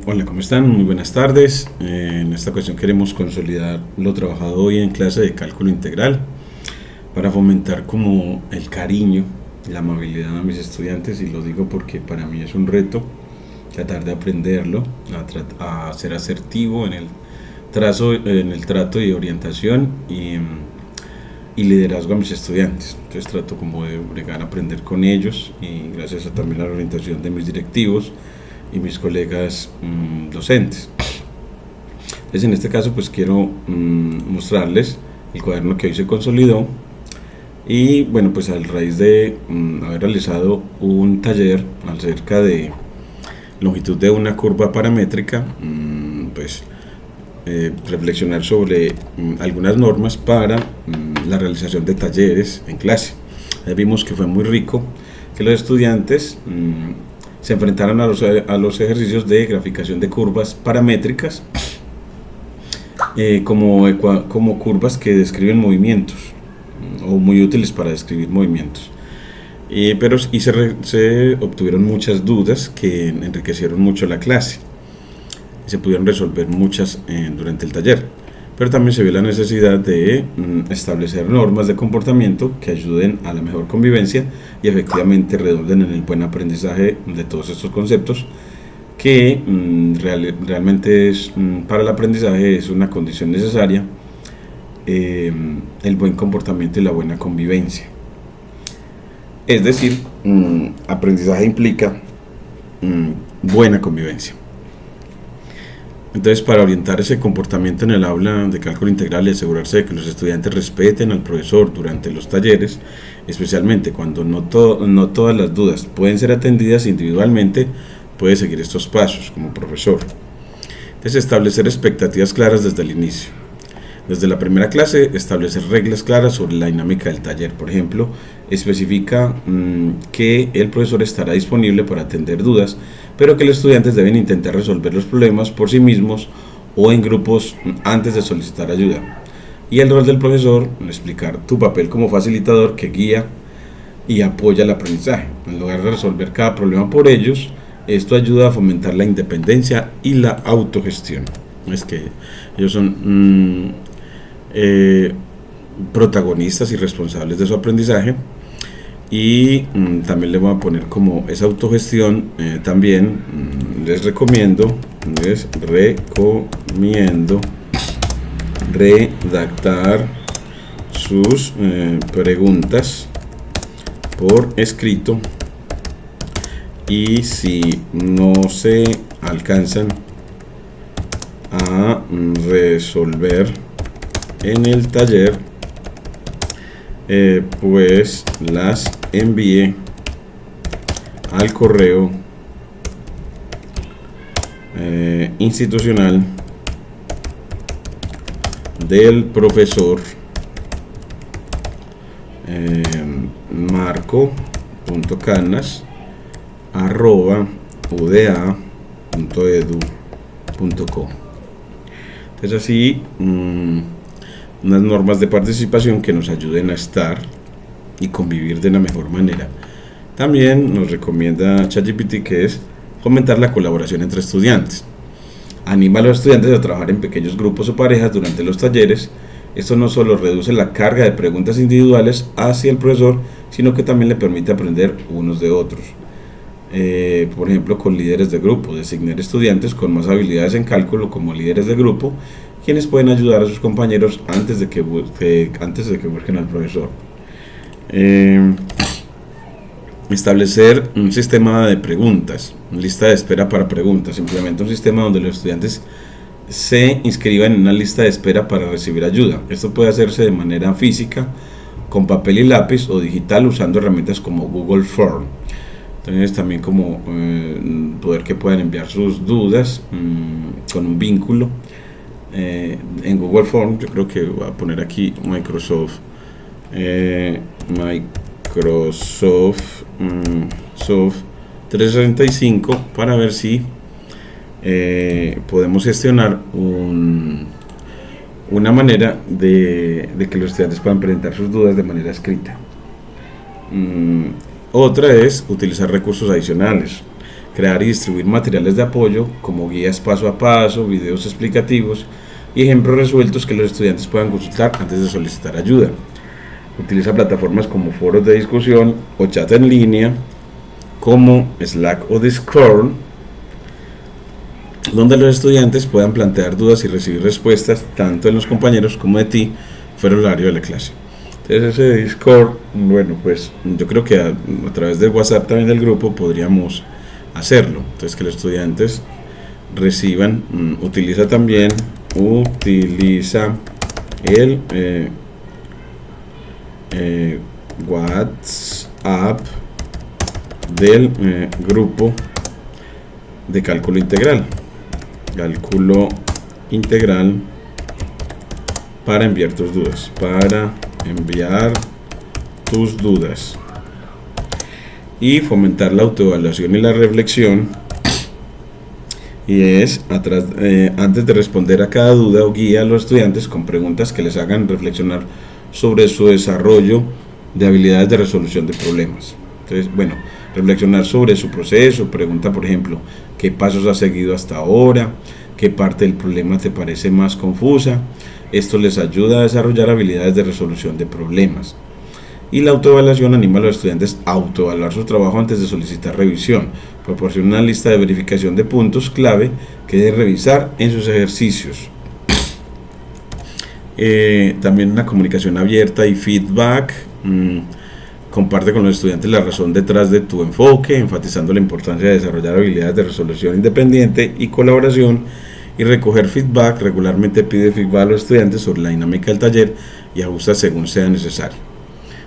Hola, ¿cómo están? Muy buenas tardes. En esta ocasión queremos consolidar lo trabajado hoy en clase de cálculo integral para fomentar como el cariño y la amabilidad a mis estudiantes, y lo digo porque para mí es un reto tratar de aprenderlo, a ser asertivo en el trato y orientación y liderazgo a mis estudiantes. Entonces trato como de bregar a aprender con ellos, y gracias también a la orientación de mis directivos y mis colegas docentes. Entonces en este caso pues quiero mostrarles el cuaderno que hoy se consolidó, y bueno, pues a raíz de haber realizado un taller acerca de longitud de una curva paramétrica, pues reflexionar sobre algunas normas para la realización de talleres en clase. Vimos que fue muy rico que los estudiantes se enfrentaron a los ejercicios de graficación de curvas paramétricas como curvas que describen movimientos, o muy útiles para describir movimientos. Pero se obtuvieron muchas dudas que enriquecieron mucho la clase. Se pudieron resolver muchas durante el taller, pero también se vio la necesidad de establecer normas de comportamiento que ayuden a la mejor convivencia y efectivamente redunden en el buen aprendizaje de todos estos conceptos que realmente para el aprendizaje es una condición necesaria, el buen comportamiento y la buena convivencia. Es decir, aprendizaje implica buena convivencia. Entonces, para orientar ese comportamiento en el aula de cálculo integral y asegurarse de que los estudiantes respeten al profesor durante los talleres, especialmente cuando no todas las dudas pueden ser atendidas individualmente, puede seguir estos pasos como profesor. Entonces, establecer expectativas claras desde el inicio. Desde la primera clase, establecer reglas claras sobre la dinámica del taller. Por ejemplo, especifica que el profesor estará disponible para atender dudas, pero que los estudiantes deben intentar resolver los problemas por sí mismos o en grupos antes de solicitar ayuda. Y el rol del profesor, explicar tu papel como facilitador que guía y apoya el aprendizaje. En lugar de resolver cada problema por ellos, esto ayuda a fomentar la independencia y la autogestión. Es que ellos son protagonistas y responsables de su aprendizaje, y también le voy a poner como esa autogestión. También les recomiendo redactar sus preguntas por escrito, y si no se alcanzan a resolver en el taller, pues las envíe al correo institucional del profesor marco.canas@uda.edu.co. Entonces así unas normas de participación que nos ayuden a estar y convivir de la mejor manera. También nos recomienda ChatGPT que es fomentar la colaboración entre estudiantes. Anima a los estudiantes a trabajar en pequeños grupos o parejas durante los talleres. Esto no solo reduce la carga de preguntas individuales hacia el profesor, sino que también le permite aprender unos de otros. Por ejemplo, con líderes de grupo, designar estudiantes con más habilidades en cálculo como líderes de grupo, quienes pueden ayudar a sus compañeros antes de que busquen al profesor. Establecer un sistema de preguntas, una lista de espera para preguntas. Implementa un sistema donde los estudiantes se inscriban en una lista de espera para recibir ayuda. Esto puede hacerse de manera física, con papel y lápiz, o digital usando herramientas como Google Form. Entonces también como poder que puedan enviar sus dudas con un vínculo en Google Form. Yo creo que voy a poner aquí Microsoft Soft 365 para ver si podemos gestionar una manera de que los estudiantes puedan presentar sus dudas de manera escrita. Otra es utilizar recursos adicionales. crear y distribuir materiales de apoyo como guías paso a paso, videos explicativos y ejemplos resueltos que los estudiantes puedan consultar antes de solicitar ayuda. Utiliza plataformas como foros de discusión o chat en línea como Slack o Discord, donde los estudiantes puedan plantear dudas y recibir respuestas tanto de los compañeros como de ti fuera del horario de la clase. Entonces ese Discord, bueno, pues yo creo que a través del WhatsApp también del grupo podríamos hacerlo. Entonces que los estudiantes reciban, utiliza el WhatsApp del grupo de cálculo integral para enviar tus dudas y fomentar la autoevaluación y la reflexión, y es antes de responder a cada duda o guía a los estudiantes con preguntas que les hagan reflexionar sobre su desarrollo de habilidades de resolución de problemas. Entonces, bueno, reflexionar sobre su proceso, pregunta por ejemplo, ¿qué pasos has seguido hasta ahora? ¿Qué parte del problema te parece más confusa? Esto les ayuda a desarrollar habilidades de resolución de problemas. Y la autoevaluación anima a los estudiantes a autoevaluar su trabajo antes de solicitar revisión. Proporciona una lista de verificación de puntos clave que deben revisar en sus ejercicios. También una comunicación abierta y feedback. Comparte con los estudiantes la razón detrás de tu enfoque, enfatizando la importancia de desarrollar habilidades de resolución independiente y colaboración, y recoger feedback. Regularmente pide feedback a los estudiantes sobre la dinámica del taller y ajusta según sea necesario.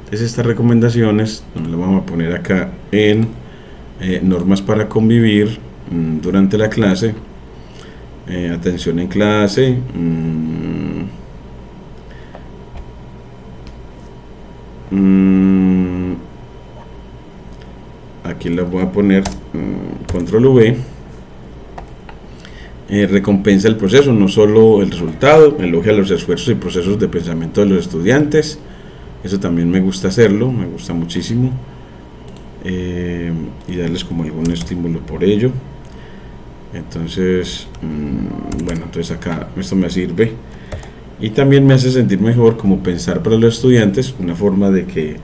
Entonces estas recomendaciones las vamos a poner acá en normas para convivir durante la clase. Atención en clase. Aquí las voy a poner control V. Recompensa el proceso, no solo el resultado. Elogia los esfuerzos y procesos de pensamiento de los estudiantes. Eso también me gusta hacerlo, me gusta muchísimo. Y darles como algún estímulo por ello. Entonces, bueno, entonces acá esto me sirve. Y también me hace sentir mejor como pensar para los estudiantes, una forma de que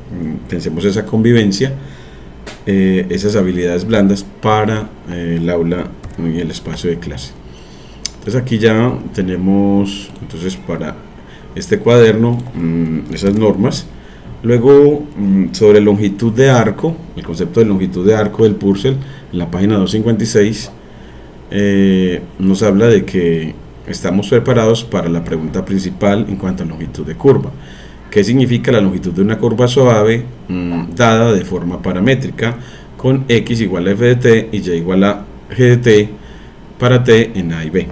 pensemos esa convivencia, esas habilidades blandas para el aula y el espacio de clase. Entonces aquí ya tenemos, entonces para este cuaderno, esas normas. Luego, sobre longitud de arco, el concepto de longitud de arco del Purcell, en la página 256, nos habla de que estamos preparados para la pregunta principal en cuanto a longitud de curva. ¿Qué significa la longitud de una curva suave dada de forma paramétrica con x igual a f de t y y igual a g de t para t en a y b?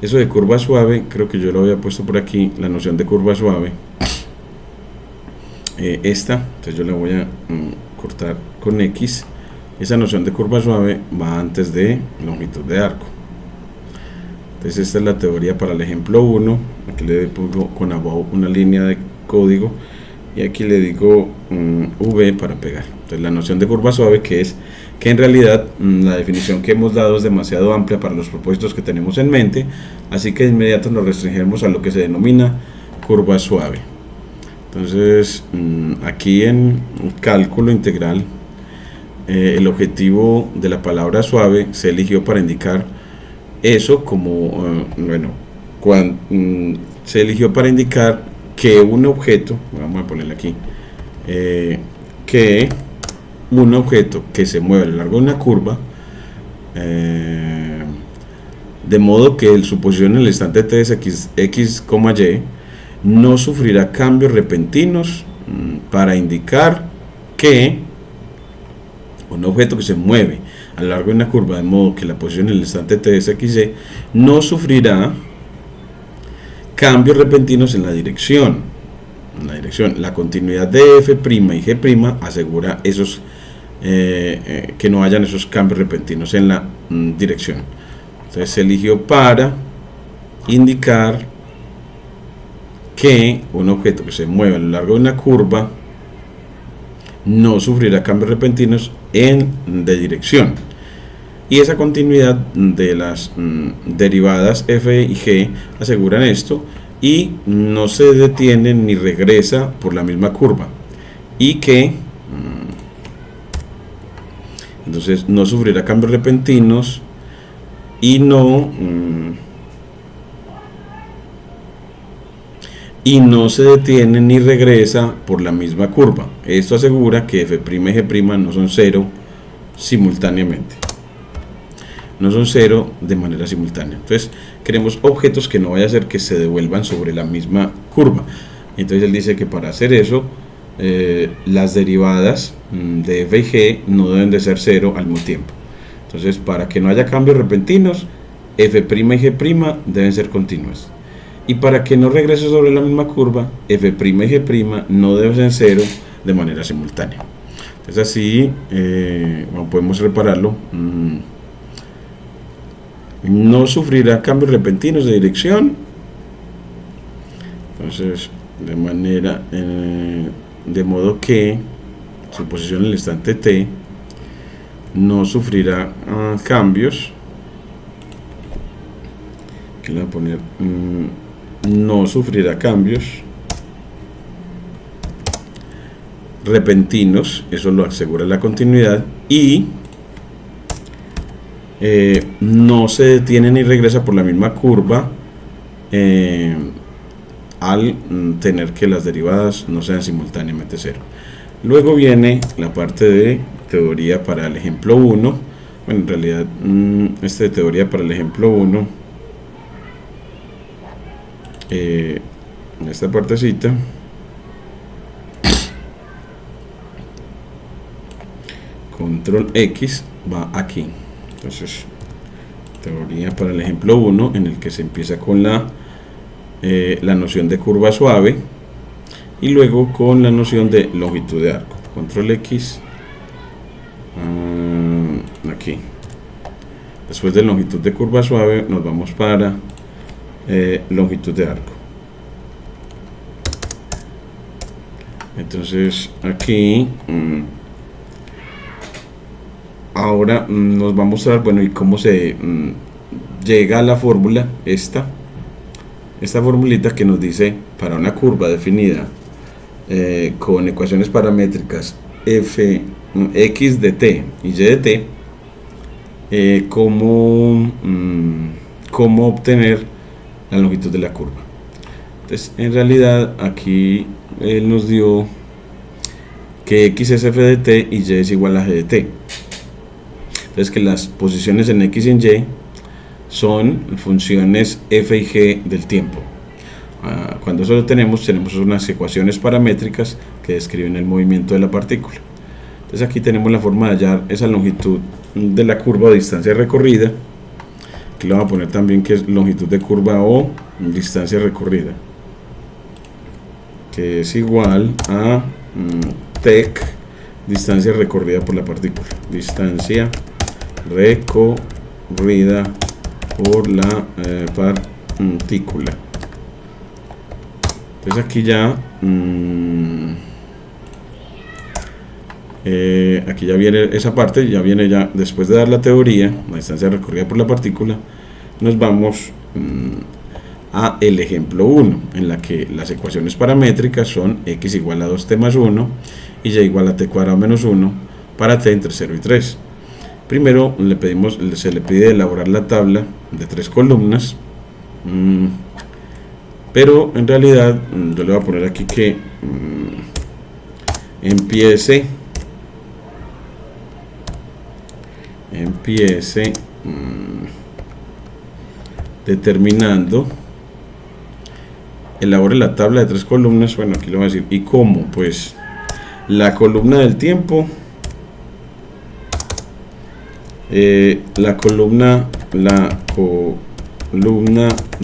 Eso de curva suave, creo que yo lo había puesto por aquí, la noción de curva suave. Entonces yo la voy a cortar con x. Esa noción de curva suave va antes de longitud de arco. Entonces esta es la teoría para el ejemplo 1. Aquí le pongo con above una línea de código y aquí le digo v para pegar. Entonces la noción de curva suave, que es que en realidad la definición que hemos dado es demasiado amplia para los propósitos que tenemos en mente, así que de inmediato nos restringimos a lo que se denomina curva suave. Entonces aquí en cálculo integral, el objetivo de la palabra suave se eligió para indicar eso como, se eligió para indicar que un objeto, vamos a ponerle aquí, que un objeto que se mueve a lo largo de una curva, de modo que su posición en el instante t es x, y, no sufrirá cambios repentinos, para indicar que un objeto que se mueve a lo largo de una curva de modo que la posición en el instante t es x, y, no sufrirá cambios repentinos en la dirección. La continuidad de f' y g' asegura esos que no hayan esos cambios repentinos en la dirección. Entonces se eligió para indicar que un objeto que se mueve a lo largo de una curva no sufrirá cambios repentinos de dirección. y esa continuidad de las derivadas f y g aseguran esto, y no se detiene ni regresa por la misma curva, y que entonces no sufrirá cambios repentinos y no se detiene ni regresa por la misma curva. Esto asegura que f' y g' no son cero simultáneamente, no son cero de manera simultánea. Entonces queremos objetos que no vaya a ser que se devuelvan sobre la misma curva. Entonces él dice que para hacer eso las derivadas de f y g no deben de ser cero al mismo tiempo. Entonces, para que no haya cambios repentinos, f' y g' deben ser continuas, y para que no regrese sobre la misma curva, f' y g' no deben ser cero de manera simultánea. Entonces así bueno, podemos repararlo. No sufrirá cambios repentinos de dirección. Entonces, de modo que su posición en el instante t no sufrirá cambios. Aquí le voy a poner no sufrirá cambios repentinos, eso lo asegura la continuidad, y no se detiene ni regresa por la misma curva al tener que las derivadas no sean simultáneamente cero. Luego viene la parte de teoría para el ejemplo 1. Bueno, en realidad esta de teoría para el ejemplo 1, en esta partecita control X va aquí. Entonces, teoría para el ejemplo 1, en el que se empieza con la noción de curva suave y luego con la noción de longitud de arco. Control X aquí. Después de longitud de curva suave nos vamos para longitud de arco. Entonces aquí ahora nos va a mostrar, bueno, y cómo se llega a la fórmula, esta formulita que nos dice para una curva definida con ecuaciones paramétricas f, x de t y y de t, cómo obtener la longitud de la curva. Entonces, en realidad aquí él nos dio que x es f de t y y es igual a g de t. Entonces, que las posiciones en x y en y son funciones f y g del tiempo. Cuando eso lo tenemos unas ecuaciones paramétricas que describen el movimiento de la partícula. Entonces aquí tenemos la forma de hallar esa longitud de la curva o distancia recorrida. Aquí le vamos a poner también que es longitud de curva o distancia recorrida, que es igual a tec, distancia recorrida por la partícula, distancia recorrida por la partícula. Entonces aquí ya viene esa parte, ya viene ya después de dar la teoría, la distancia recorrida por la partícula. Nos vamos a el ejemplo 1, en la que las ecuaciones paramétricas son x igual a 2t más 1 y y igual a t cuadrado menos 1 para t entre 0 y 3. Primero se le pide elaborar la tabla de 3 columnas, pero en realidad yo le voy a poner aquí que empiece determinando, elabore la tabla de 3 columnas. Bueno, aquí le voy a decir, ¿y cómo? Pues la columna del tiempo, la columna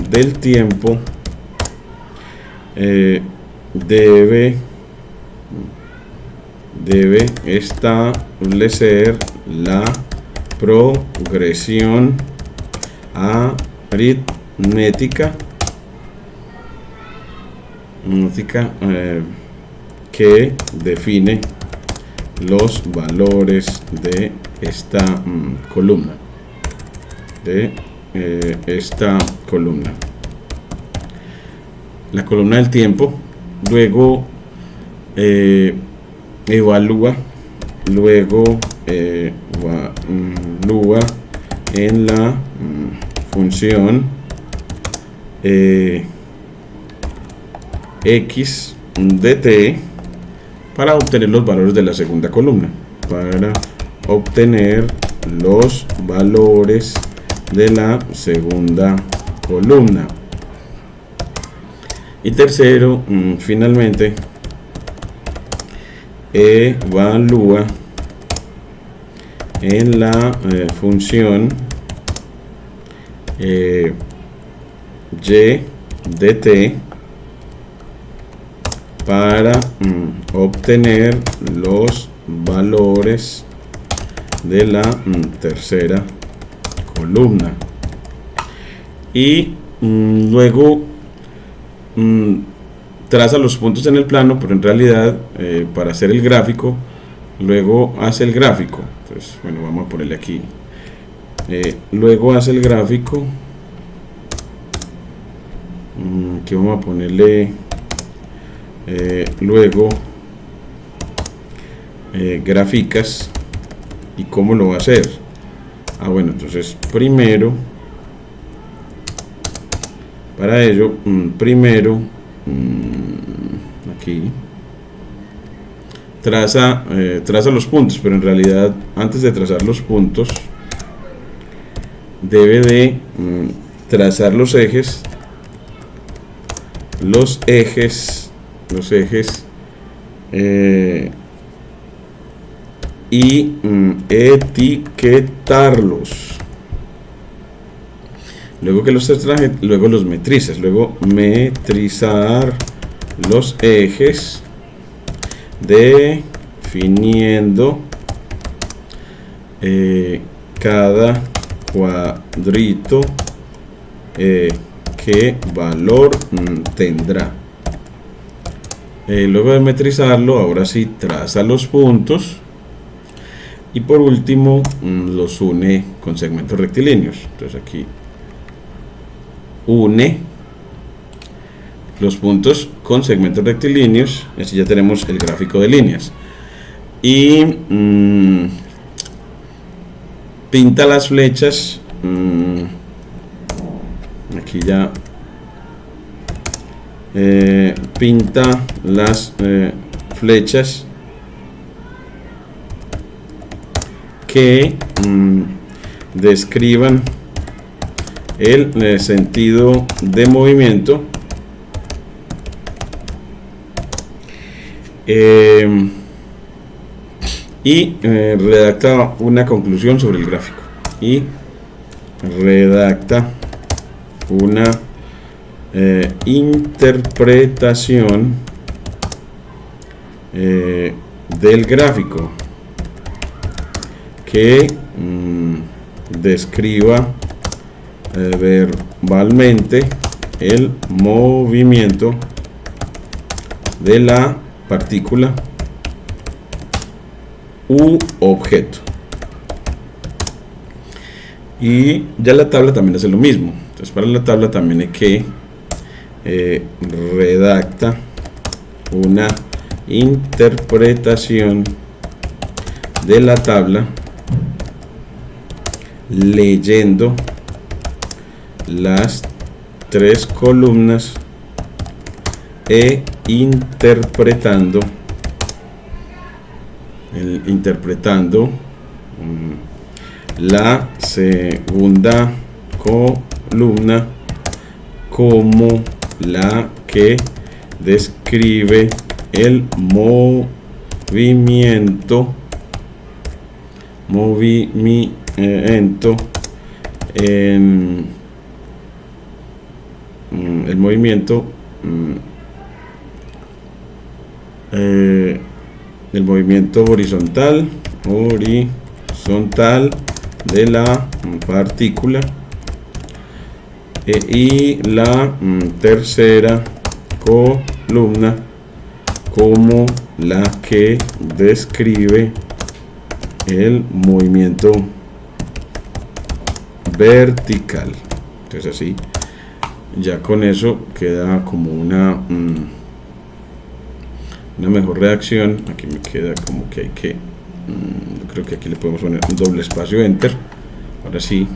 del tiempo debe establecer la progresión aritmética que define los valores de esta columna. de esta columna. La columna del tiempo, luego evalúa en la función x de t para obtener los valores de la segunda columna, para obtener los valores de la segunda columna. Y tercero, finalmente, evalúa en la función y de t para obtener los valores de la tercera columna. Y luego traza los puntos en el plano, pero en realidad para hacer el gráfico luego hace el gráfico. Entonces, bueno, vamos a ponerle aquí, luego hace el gráfico, que vamos a ponerle luego gráficas. ¿Y cómo lo va a hacer? Bueno, entonces primero, para ello, primero aquí traza los puntos, pero en realidad antes de trazar los puntos debe de trazar los ejes y etiquetarlos. Luego que los traje, luego los metrizas, luego metrizar los ejes definiendo cada cuadrito qué valor tendrá. Luego de metrizarlo, ahora sí traza los puntos y por último los une con segmentos rectilíneos. Entonces aquí une los puntos con segmentos rectilíneos y así ya tenemos el gráfico de líneas. Y pinta las flechas, aquí ya pinta las flechas que describan el sentido de movimiento y redacta una conclusión sobre el gráfico y redacta una interpretación del gráfico que describa verbalmente el movimiento de la partícula u objeto. Y ya la tabla también hace lo mismo. Entonces para la tabla también hay que redacta una interpretación de la tabla leyendo las tres columnas e interpretando la segunda columna como la que describe el movimiento el movimiento horizontal de la partícula y la tercera columna como la que describe el movimiento vertical. Entonces así, ya con eso queda como una mejor redacción. Aquí me queda como que hay que, yo creo que aquí le podemos poner un doble espacio, enter. Ahora sí,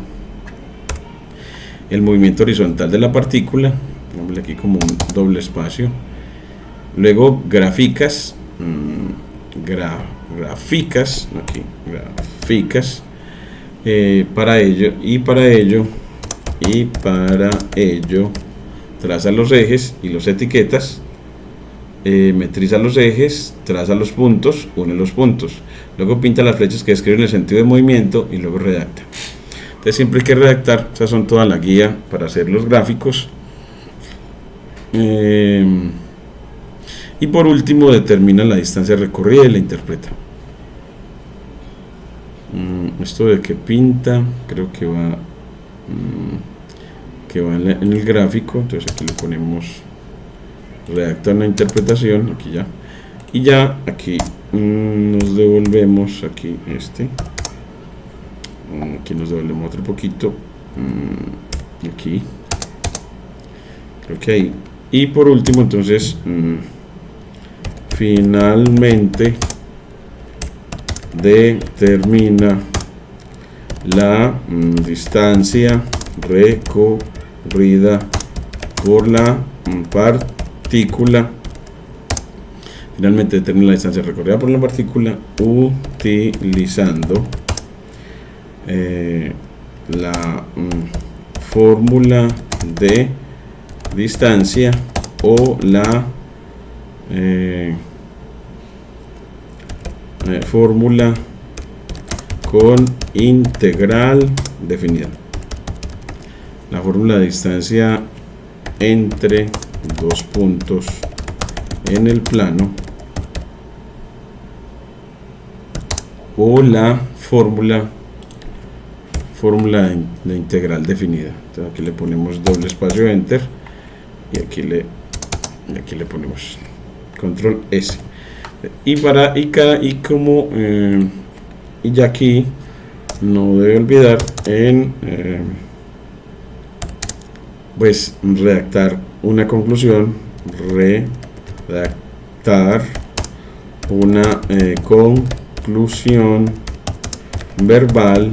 el movimiento horizontal de la partícula, pongámosle aquí como un doble espacio. Luego gráficas, gráficas, para ello traza los ejes y los etiquetas, metriza los ejes, traza los puntos, une los puntos, luego pinta las flechas que describen el sentido de movimiento y luego redacta. Entonces siempre hay que redactar, esas son toda la guía para hacer los gráficos. Y por último determina la distancia recorrida y la interpreta. Esto de que pinta, creo que va en el gráfico. Entonces aquí le ponemos redacta una interpretación, aquí ya, y ya aquí nos devolvemos aquí aquí nos devolvemos otro poquito, aquí creo que ahí. Y por último entonces finalmente determina la distancia recorrida por la partícula. Finalmente determina la distancia recorrida por la partícula utilizando la fórmula de distancia o la fórmula con integral definida. La fórmula de distancia entre dos puntos en el plano o la fórmula de integral definida. Entonces aquí le ponemos doble espacio, enter, y aquí le ponemos control S. Y ya aquí no debe olvidar en pues redactar una conclusión, redactar una conclusión verbal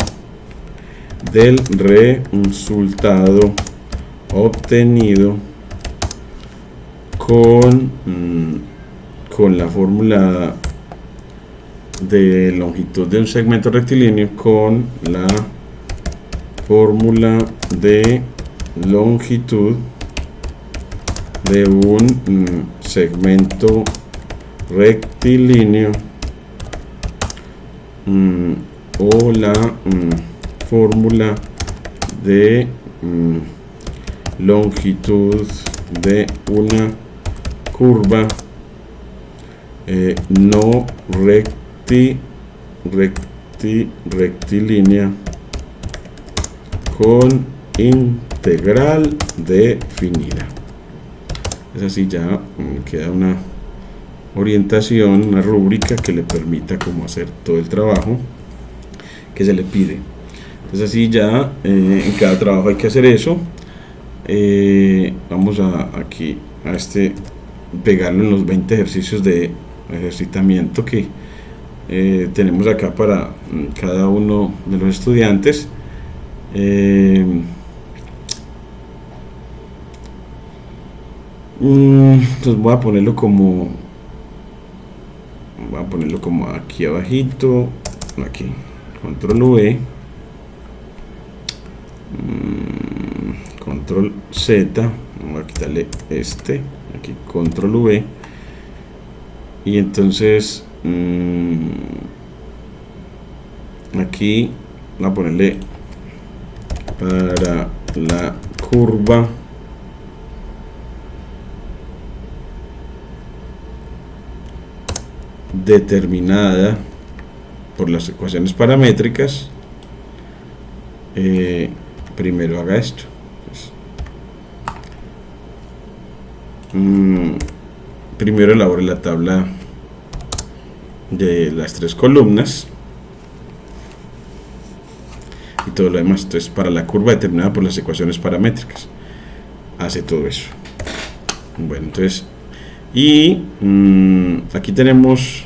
del resultado obtenido con la fórmula de longitud de un segmento rectilíneo con la fórmula de longitud de un segmento rectilíneo o la fórmula de longitud de una curva no rectilínea con integral definida. Es así, ya queda una orientación, una rúbrica que le permita como hacer todo el trabajo que se le pide. Entonces así ya en cada trabajo hay que hacer eso. Vamos aquí a pegarlo en los 20 ejercicios de ejercitamiento que tenemos acá para cada uno de los estudiantes. Entonces voy a ponerlo como aquí abajito, aquí, control V, control Z, vamos a quitarle aquí control V, y entonces aquí voy a ponerle para la curva determinada por las ecuaciones paramétricas, primero haga esto. Primero elabore la tabla de las tres columnas. y todo lo demás. Entonces, para la curva determinada por las ecuaciones paramétricas, hace todo eso. Bueno, entonces, y aquí tenemos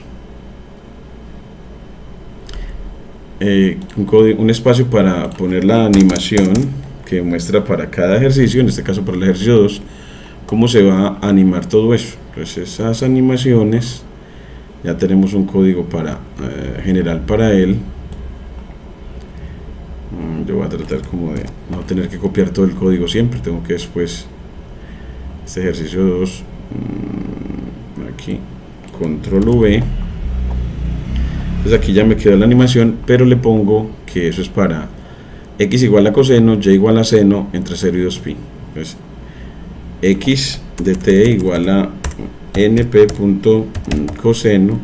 un espacio para poner la animación que muestra para cada ejercicio, en este caso para el ejercicio 2, cómo se va a animar todo eso. Entonces, esas animaciones, ya tenemos un código para general para él. Yo voy a tratar como de no tener que copiar todo el código siempre, tengo que después, este ejercicio 2, aquí, control V. Entonces aquí ya me quedó la animación, pero le pongo que eso es para x igual a coseno, y igual a seno entre 0 y 2pi. Entonces, x de t igual a np.coseno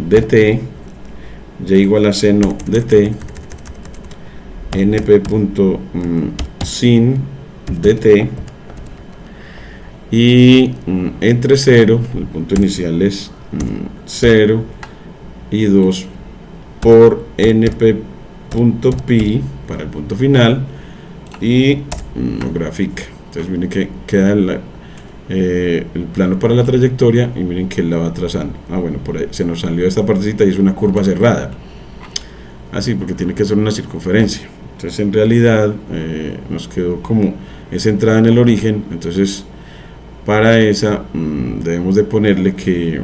de t, y igual a seno de t, np.sin de t, y entre 0, el punto inicial es 0, y 2 por np.pi para el punto final, y gráfica. Entonces miren que queda el plano para la trayectoria, y miren que la va trazando. Bueno, por ahí se nos salió esta partecita y es una curva cerrada, así porque tiene que ser una circunferencia. Entonces en realidad nos quedó como esa entrada en el origen. Entonces para esa debemos de ponerle que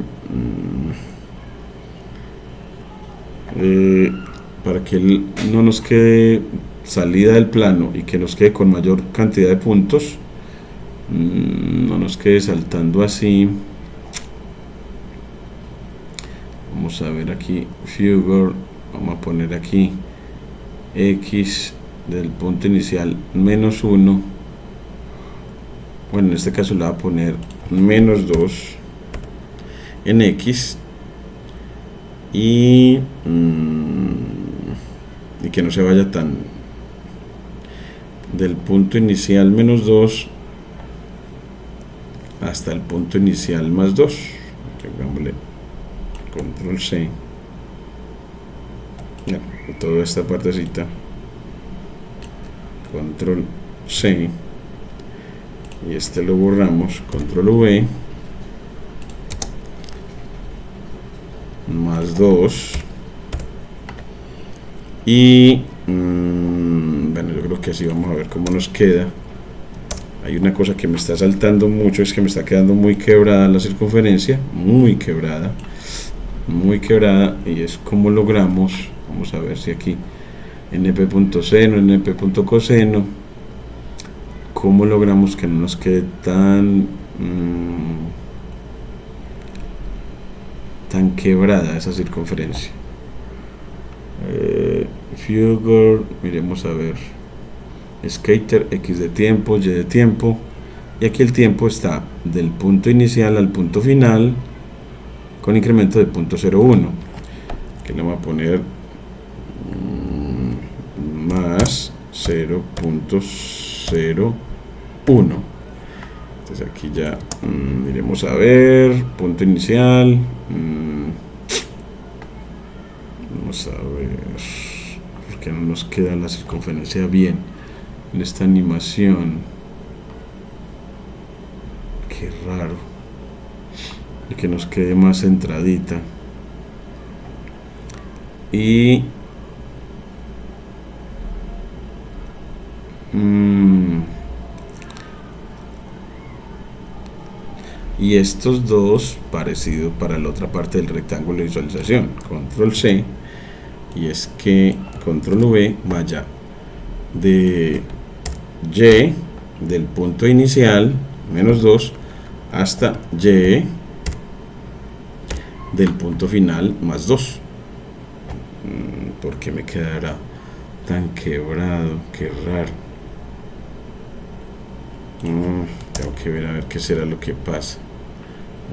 para que no nos quede salida del plano y que nos quede con mayor cantidad de puntos, no nos quede saltando así. Vamos a ver aquí figure, vamos a poner aquí x del punto inicial menos 1, bueno, en este caso le voy a poner menos 2 en x, y que no se vaya tan del punto inicial menos 2 hasta el punto inicial más 2. Pongámosle control C, toda esta partecita, control C, y este lo borramos, control V, más 2, y bueno, yo creo que así vamos a ver cómo nos queda. Hay una cosa que me está saltando mucho, es que me está quedando muy quebrada la circunferencia, muy quebrada, y es como logramos, vamos a ver si aquí np.seno, np.coseno, cómo logramos que no nos quede tan quebrada esa circunferencia. Figure, miremos a ver, skater, x de tiempo, y de tiempo, y aquí el tiempo está del punto inicial al punto final con incremento de 0.01, que le vamos a poner más 0.01. Entonces aquí ya miremos a ver, punto inicial, vamos a ver, porque no nos queda la circunferencia bien en esta animación, qué raro, y que nos quede más centradita, y estos dos parecido para la otra parte del rectángulo de visualización, control C, y es que control V vaya de Y del punto inicial menos 2 hasta Y del punto final más 2. ¿Por qué me quedará tan quebrado? Qué raro. Tengo que ver a ver qué será lo que pasa.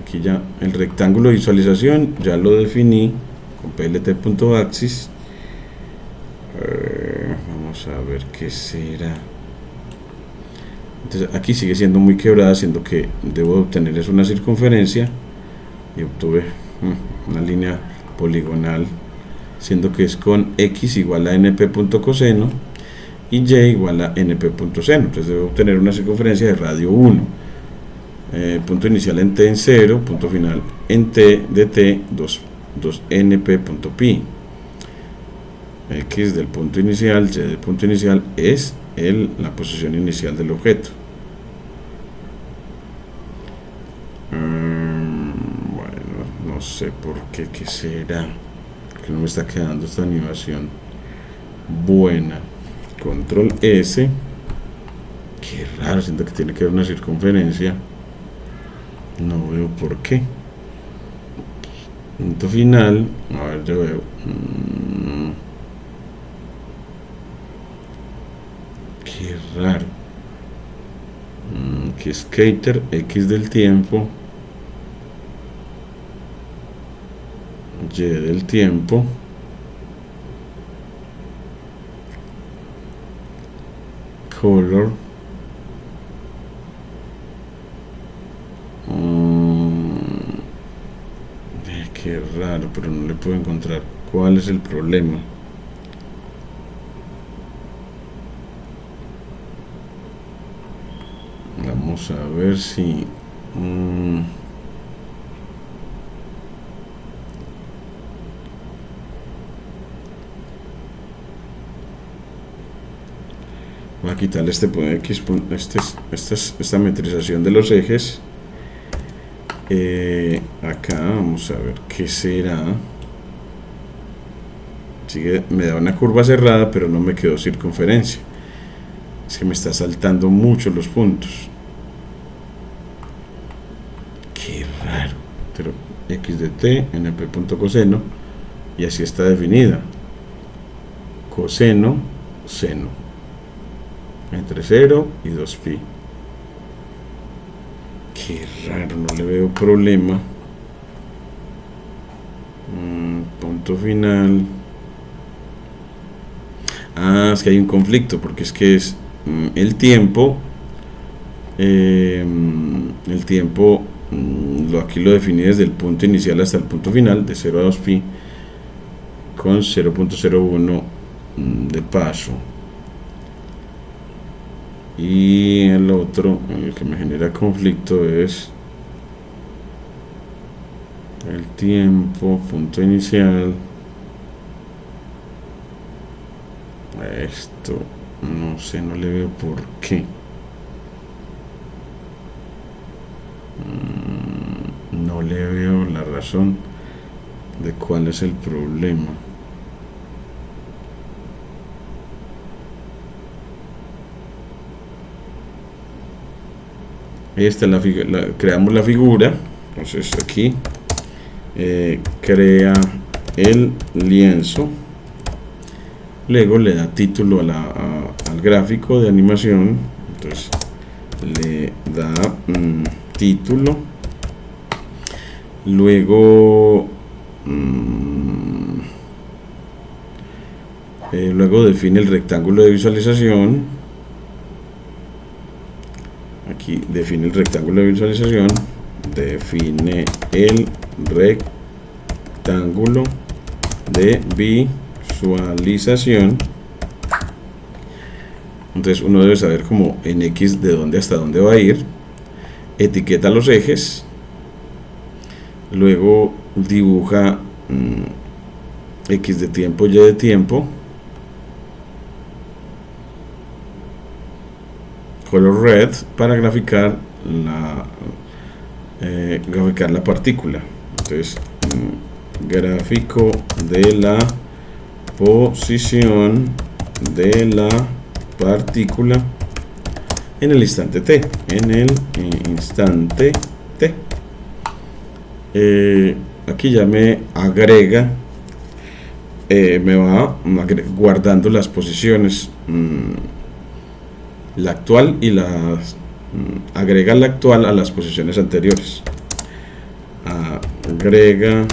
Aquí ya el rectángulo de visualización ya lo definí con plt.axis. Vamos a ver qué será. Entonces aquí sigue siendo muy quebrada, siendo que debo obtener es una circunferencia, y obtuve una línea poligonal siendo que es con x igual a np.coseno y y igual a np.seno. Entonces debo obtener una circunferencia de radio 1. Punto inicial en t en 0, punto final en t de t 2 np.pi. X del punto inicial, y del punto inicial es la posición inicial del objeto. Bueno, no sé por qué, ¿qué será? Que no me está quedando esta animación buena. Control S. Qué raro, siento que tiene que haber una circunferencia. No veo por qué. Punto final. A ver, yo veo. Qué raro. Que skater X del tiempo. Y del tiempo. Color. Qué raro, pero no le puedo encontrar cuál es el problema. Vamos a ver si voy a quitarle esta metrización de los ejes. Acá vamos a ver qué será. Me da una curva cerrada, pero no me quedó circunferencia. Es que me está saltando mucho los puntos. Qué raro. Pero x de t, np.coseno, y así está definida. Coseno, seno. Entre 0 y 2pi. Qué raro, no le veo problema. Punto final. Es que hay un conflicto, porque es que es el tiempo. Aquí lo definí desde el punto inicial hasta el punto final, de 0 a 2pi, con 0.01 de paso. Y el otro, el que me genera conflicto, es el tiempo, punto inicial. Esto, no sé, no le veo por qué. No le veo la razón de cuál es el problema. Esta es creamos la figura. Entonces aquí crea el lienzo, luego le da título al gráfico de animación. Entonces le da título, luego define el rectángulo de visualización. Aquí define el rectángulo de visualización, define el rectángulo de visualización. Entonces uno debe saber como en X de dónde hasta dónde va a ir. Etiqueta los ejes, luego dibuja X de tiempo, Y de tiempo, color red para graficar la partícula. Entonces gráfico de la posición de la partícula en el instante t, aquí ya me agrega, me va guardando las posiciones, la actual y agrega la actual a las posiciones anteriores. Agrega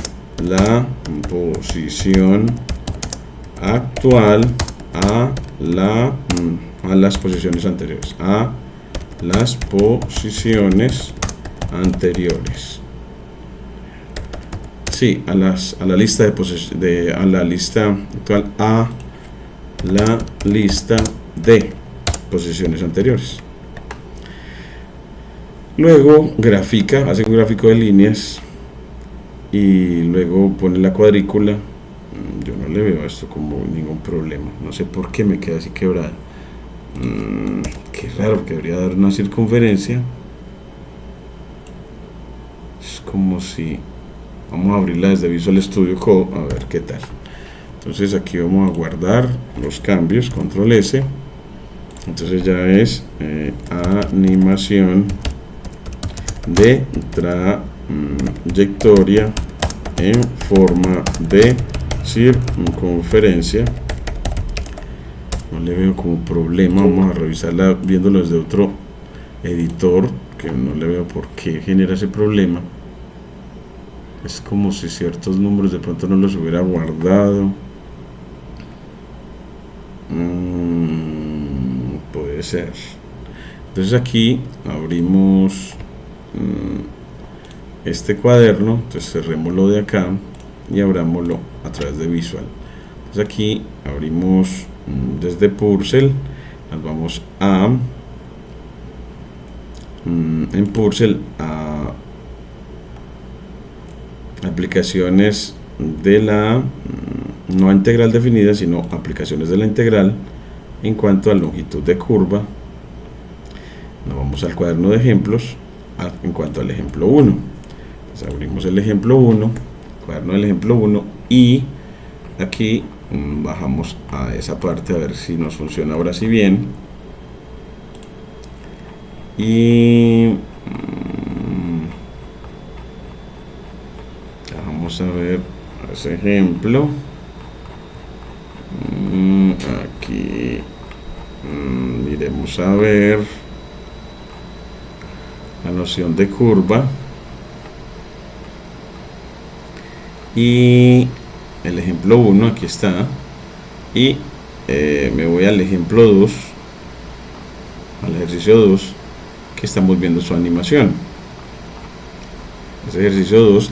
la posición actual a las posiciones anteriores. sí, a la lista a la lista actual, a la lista de posiciones anteriores. Luego grafica, hace un gráfico de líneas y luego pone la cuadrícula. Yo no le veo esto como ningún problema, no sé por qué me queda así quebrada. Qué raro, que debería dar una circunferencia. Es como si, vamos a abrirla desde Visual Studio Code a ver qué tal. Entonces aquí vamos a guardar los cambios, control S. Entonces ya es animación de trayectoria en forma de circunferencia. No le veo como problema. Vamos a revisarla viéndolo desde otro editor, que no le veo por qué genera ese problema. Es como si ciertos números de pronto no los hubiera guardado. Puede ser. Entonces aquí abrimos este cuaderno. Entonces cerrémoslo de acá y abrámoslo a través de Visual. Entonces aquí abrimos desde Purcell. Nos vamos a en Purcell a aplicaciones de la no integral definida, sino aplicaciones de la integral en cuanto a longitud de curva. Nos vamos al cuaderno de ejemplos en cuanto al ejemplo 1. Entonces abrimos el ejemplo 1, cuaderno del ejemplo 1, y aquí bajamos a esa parte a ver si nos funciona ahora sí bien. Y vamos a ver ese ejemplo. Aquí iremos a ver la noción de curva y el ejemplo 1 aquí está, y me voy al ejemplo 2, al ejercicio 2, que estamos viendo su animación. Ese ejercicio 2,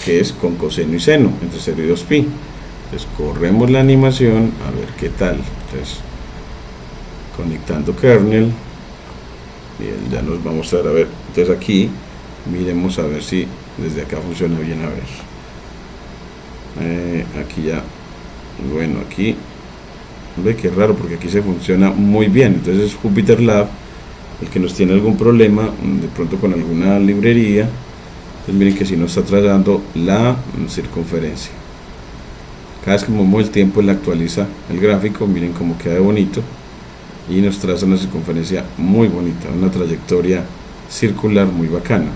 que es con coseno y seno entre 0 y 2pi. Entonces corremos la animación a ver qué tal. Entonces conectando kernel, y él ya nos va a mostrar, a ver. Entonces aquí miremos a ver si desde acá funciona bien, a ver. Aquí ya, bueno, aquí ve que raro, porque aquí se funciona muy bien. Entonces es Jupyter Lab el que nos tiene algún problema de pronto con alguna librería. Entonces miren que si nos está trazando la circunferencia. Cada vez que movemos el tiempo, él actualiza el gráfico. Miren cómo queda de bonito y nos traza una circunferencia muy bonita, una trayectoria circular muy bacana.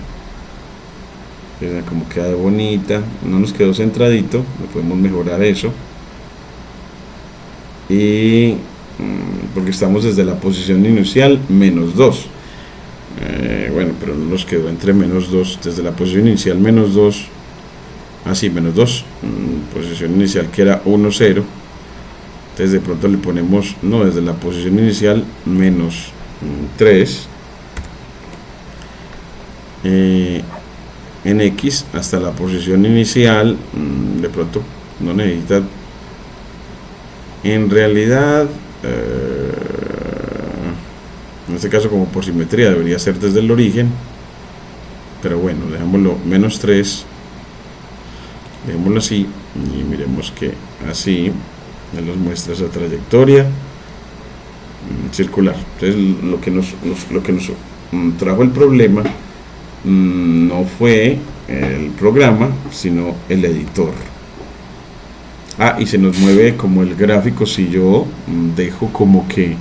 Miren cómo queda de bonita. No nos quedó centradito, no podemos mejorar eso. Y porque estamos desde la posición inicial -2. Bueno, pero no nos quedó entre -2, desde la posición inicial -2, así -2, posición inicial que era 1, 0. Entonces de pronto le ponemos, no, desde la posición inicial -3 en X hasta la posición inicial. De pronto no necesita, en realidad en este caso como por simetría debería ser desde el origen, pero bueno, dejámoslo -3, dejémoslo así y miremos que así nos muestra esa trayectoria circular. Entonces lo que nos trajo el problema no fue el programa, sino el editor. Y se nos mueve como el gráfico. Si yo dejo como que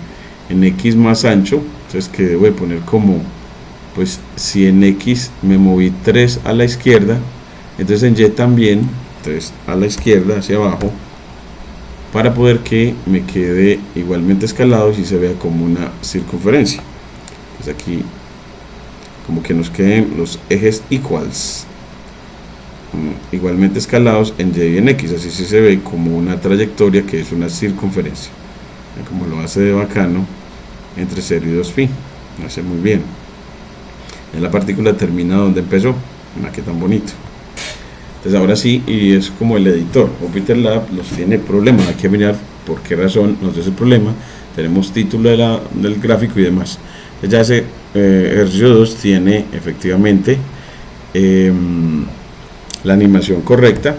en X más ancho, entonces que debo de poner como, pues si en X me moví 3 a la izquierda, entonces en Y también, entonces a la izquierda hacia abajo, para poder que me quede igualmente escalado y se vea como una circunferencia. Pues aquí como que nos queden los ejes equals, igualmente escalados en Y y en X, así se ve como una trayectoria que es una circunferencia, como lo hace de bacano entre 0 y 2pi, lo hace muy bien. En la partícula termina donde empezó, que tan bonito. Entonces ahora sí, y es como el editor. Jupyter Lab nos tiene problemas, hay que mirar por qué razón nos da ese problema. Tenemos título del gráfico y demás. Entonces ya ese ejercicio 2 tiene efectivamente la animación correcta.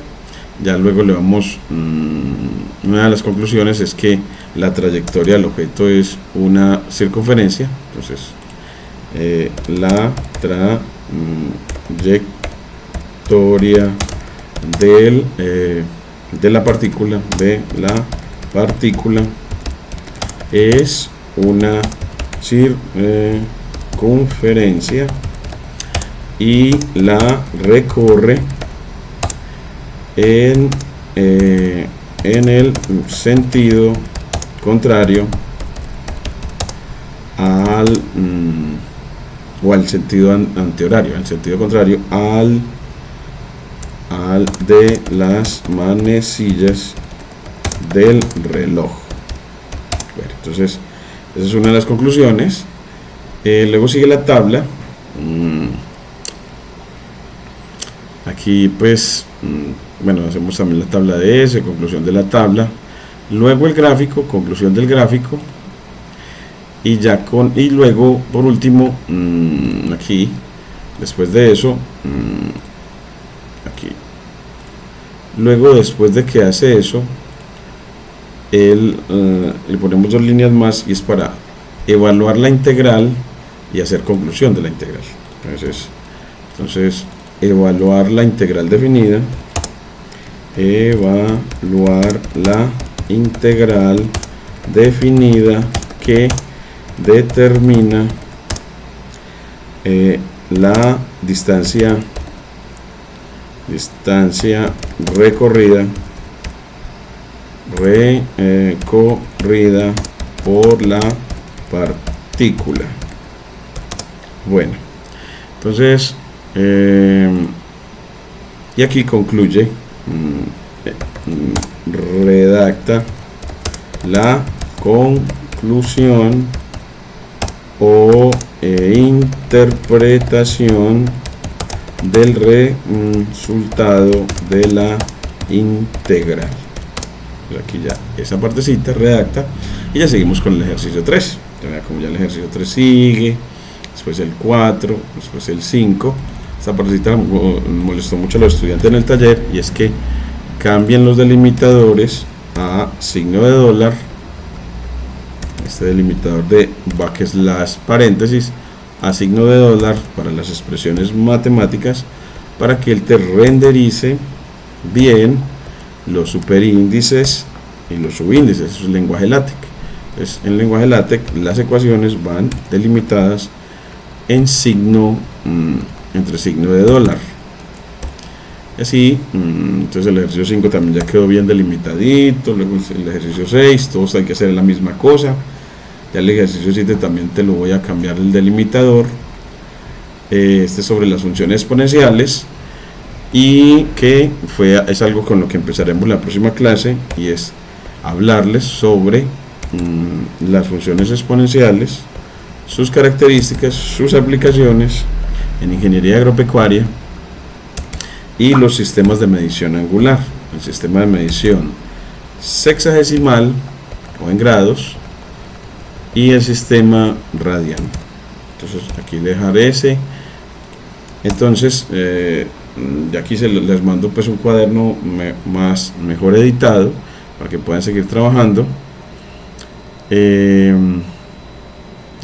Ya luego le vamos, una de las conclusiones es que la trayectoria del objeto es una circunferencia. Entonces la trayectoria de la partícula es una circunferencia y la recorre en el sentido contrario al sentido antihorario, al sentido contrario al de las manecillas del reloj. Bueno, entonces esa es una de las conclusiones. Luego sigue la tabla. Aquí pues bueno, hacemos también la tabla de S, conclusión de la tabla, luego el gráfico, conclusión del gráfico, y luego por último aquí, después de eso, aquí, luego después de que hace eso, le ponemos 2 líneas más y es para evaluar la integral y hacer conclusión de la integral. Entonces evaluar la integral definida, evaluar la integral definida que determina la distancia recorrida por la partícula. Bueno, entonces y aquí concluye, redacta la conclusión o interpretación del resultado de la integral. Pues aquí ya esa partecita redacta y ya seguimos con el ejercicio 3. Como ya el ejercicio 3 sigue, después el 4, después el 5. Esta partecita molestó mucho a los estudiantes en el taller, y es que cambien los delimitadores a signo de dólar, este delimitador de backslash paréntesis, a signo de dólar para las expresiones matemáticas, para que él te renderice bien los superíndices y los subíndices. Eso es el lenguaje LaTeX. Entonces, en el lenguaje LaTeX las ecuaciones van delimitadas en signo, entre signo de dólar. Así, entonces el ejercicio 5 también ya quedó bien delimitadito. Luego el ejercicio 6, todos hay que hacer la misma cosa. Ya el ejercicio 7 también te lo voy a cambiar el delimitador. Este es sobre las funciones exponenciales, y que es algo con lo que empezaremos la próxima clase, y es hablarles sobre las funciones exponenciales, sus características, sus aplicaciones en ingeniería agropecuaria, y los sistemas de medición angular, el sistema de medición sexagesimal o en grados, y el sistema radian. Entonces aquí dejaré ese. Entonces ya aquí les mando pues un cuaderno mejor editado para que puedan seguir trabajando.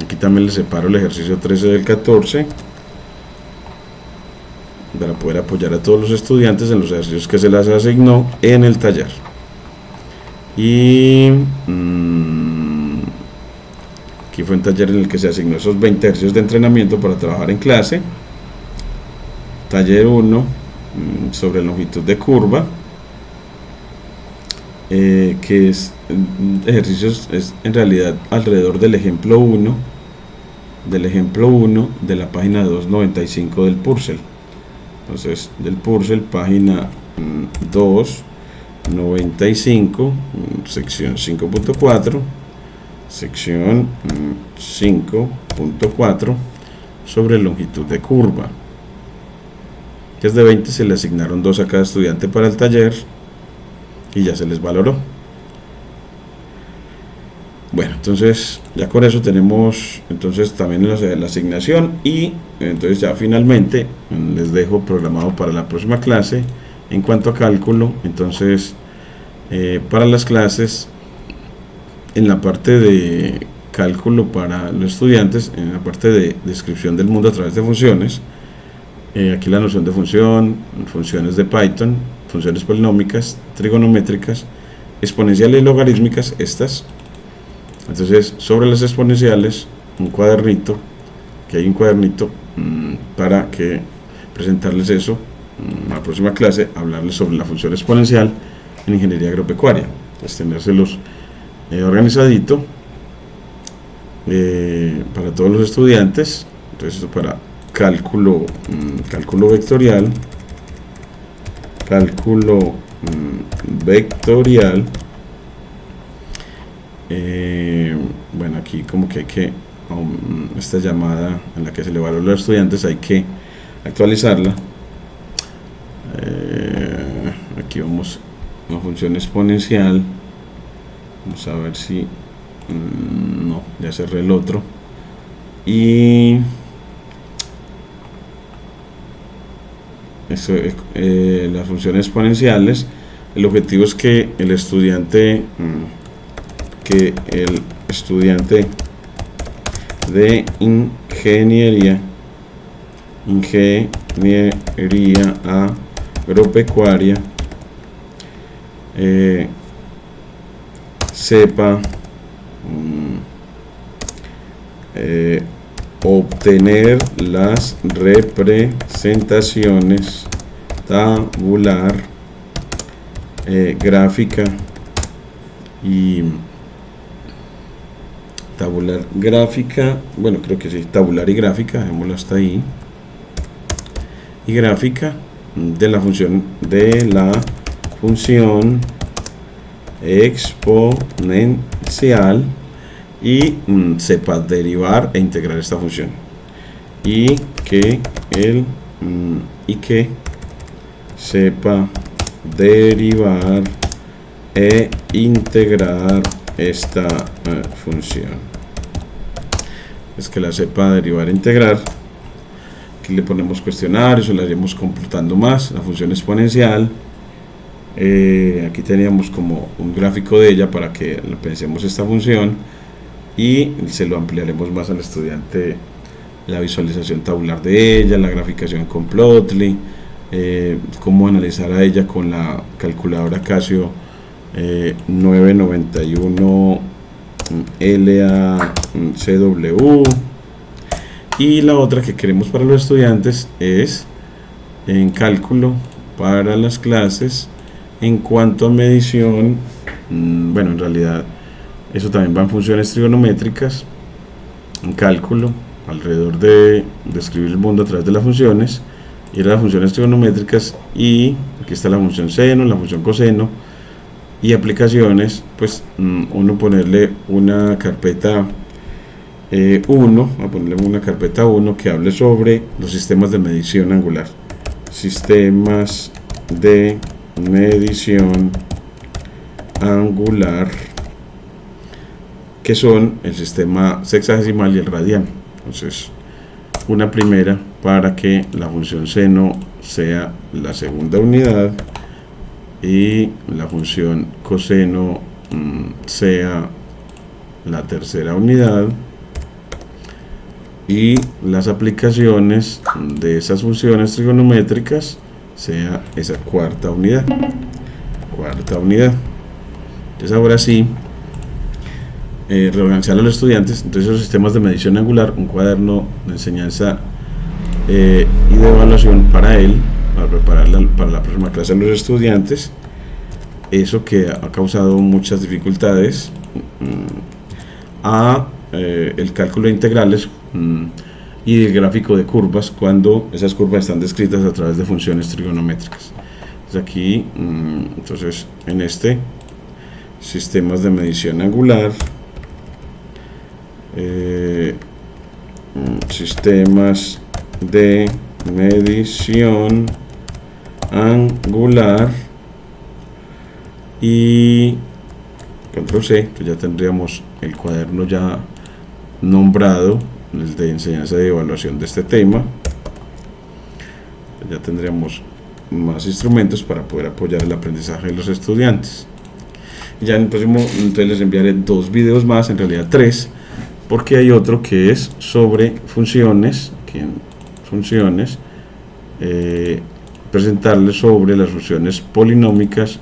Aquí también les separo el ejercicio 13 del 14 para poder apoyar a todos los estudiantes en los ejercicios que se les asignó en el taller. Y aquí fue un taller en el que se asignó esos 20 ejercicios de entrenamiento para trabajar en clase. Taller 1 sobre longitud de curva, que es ejercicios, es en realidad alrededor del ejemplo 1 de la página 295 del Purcell. Entonces del Purcell, página 295, sección 5.4, sección 5.4 sobre longitud de curva. que es de 20, se le asignaron 2 a cada estudiante para el taller y ya se les valoró. Bueno, entonces ya con eso tenemos entonces también la asignación, y entonces ya finalmente les dejo programado para la próxima clase en cuanto a cálculo. Entonces para las clases, en la parte de cálculo para los estudiantes, en la parte de descripción del mundo a través de funciones, aquí la noción de función, funciones de Python, funciones polinómicas, trigonométricas, exponenciales y logarítmicas, estas. Entonces, sobre las exponenciales, un cuadernito, que hay un cuadernito para que presentarles eso en la próxima clase, hablarles sobre la función exponencial en ingeniería agropecuaria, pues tenérselos organizadito para todos los estudiantes. Entonces, esto para cálculo vectorial, bueno, aquí como que hay que esta llamada en la que se le valora a los estudiantes hay que actualizarla. Aquí vamos a función exponencial, vamos a ver si no, ya cerré el otro, y eso, las funciones exponenciales, el objetivo es que el estudiante de ingeniería agropecuaria sepa obtener las representaciones tabular, gráfica y bueno, creo que sí, tabular y gráfica, dejémoslo hasta ahí, y gráfica de la función exponencial, y sepa derivar e integrar esta función, y que sepa derivar e integrar esta función. Es que la sepa derivar e integrar. Aquí le ponemos cuestionarios o la iremos completando más. La función exponencial, aquí teníamos como un gráfico de ella para que pensemos esta función, y se lo ampliaremos más al estudiante, la visualización tabular de ella, la graficación con Plotly, cómo analizar a ella con la calculadora Casio 991 LACW. Y la otra que queremos para los estudiantes es en cálculo para las clases en cuanto a medición. Bueno, en realidad eso también va en funciones trigonométricas, en cálculo, alrededor de describir el mundo a través de las funciones, y las funciones trigonométricas, y aquí está la función seno, la función coseno, y aplicaciones. Pues uno ponerle una carpeta 1, a ponerle una carpeta 1 que hable sobre los sistemas de medición angular, sistemas de medición angular, que son el sistema sexagesimal y el radiano. Entonces, una primera para que la función seno sea la segunda unidad y la función coseno sea la tercera unidad, y las aplicaciones de esas funciones trigonométricas sea esa cuarta unidad. Entonces ahora sí, reorganizar a los estudiantes. Entonces, los sistemas de medición angular, un cuaderno de enseñanza y de evaluación para él, para prepararla para la próxima clase a los estudiantes. Eso que ha causado muchas dificultades a el cálculo de integrales y el gráfico de curvas, cuando esas curvas están descritas a través de funciones trigonométricas. Entonces aquí, entonces en este sistemas de medición angular, sistemas de medición angular y control C, pues ya tendríamos el cuaderno ya nombrado, el de enseñanza y evaluación de este tema. Ya tendríamos más instrumentos para poder apoyar el aprendizaje de los estudiantes. Ya en el próximo, entonces les enviaré 2 videos más, en realidad 3, porque hay otro que es sobre funciones, aquí en funciones, presentarles sobre las funciones polinómicas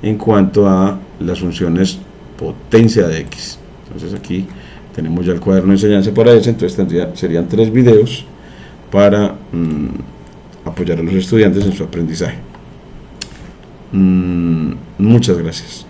en cuanto a las funciones potencia de x. Entonces aquí tenemos ya el cuaderno de enseñanza para eso, entonces serían 3 videos para apoyar a los estudiantes en su aprendizaje. Muchas gracias.